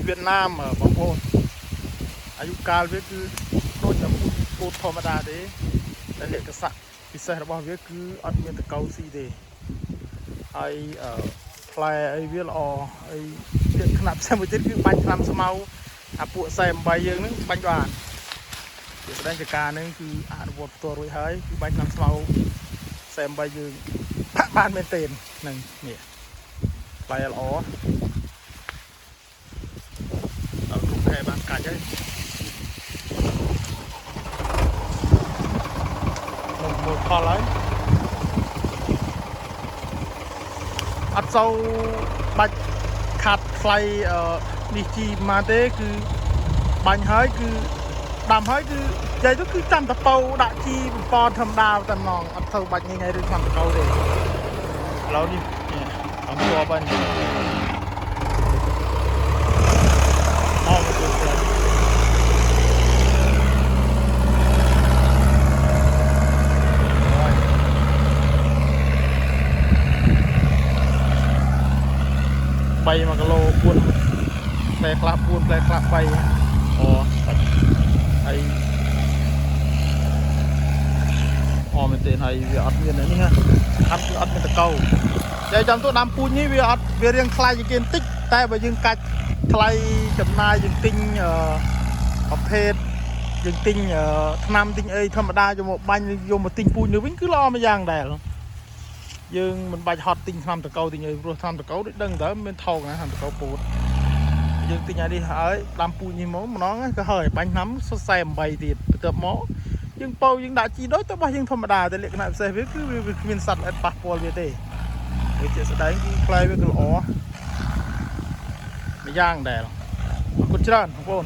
เวียดนามบางคนอายุการเวคือโดนจะพูดธรรมดาเด้แต่เด็กกษัตริย์พิเศษរបស់វាគឺអត់មានតកៅស៊ីទេហើយផ្លែអីវាល្អហើយវាខ្នាប់ផ្សេងមួយទៀតគឺបាញ់ថ្នាំស្មៅអាពួក48យើងហ្នឹងបាញ់បានវាស្ដែងចការហ្នឹងគឺអនុវត្តផ្ទាល់រួចហើយគឺបាញ់ថ្នាំស្មៅ48យើងបានមែនទេហ្នឹងនេះផ្លែល្អដល់គ្រប់ខែបានកាច់ហើយមើលផលហើយអត់សូវបាច់ខាត់ថ្លៃនេះជីមកទេគឺបាញ់ហើយគឺដាំហើយគឺនិយាយទៅគឺចាំតពោដាក់ជីបំពន់ធម្មតាតែម្ដងអត់ទៅបាច់ងាយៗឬឆ្នាំតកោទេឥឡូវនេះអំជាប់ហើយអត់ទៅទេ3 1 គីឡូ4ផ្លែខ្លះ4ផ្លែខ្លះ3អូហើយអមែនទេហើយវាអត់មាននេះណាអត់មានតកោតែចាំទៅដាំពូជនេះវាអត់វារៀងថ្លៃជាងគេបន្តិចតែបើយើងកាច់ថ្លៃចំណាយយើងទិញប្រភេទយើងទិញថ្នាំទិញអីធម្មតាយកមកបាញ់យកមកទិញពូជនេះវិញគឺល្អមួយយ៉ាងដែរយើងមិនបាច់ហត់ទិញថ្នាំតកោទិញអីព្រោះថ្នាំតកោដូចដឹងតើមានថោកណាថ្នាំតកោពោតយើងទិញឲ្យនេះហើយដាំពូជនេះមកម្ដងក៏ហើយបាញ់ថ្នាំ48ទៀតបន្ទាប់មកយើងពោយើងដាក់ជីដូចទៅរបស់យើងធម្មតាតែលក្ខណៈពិសេសវាគឺវាគ្មានសត្វល្អិតប៉ះពាល់វាទេវាជាស្ដែងគឺផ្លែវាក៏ល្អមួយយ៉ាងដែរអរគុណច្រើនបងប្អូន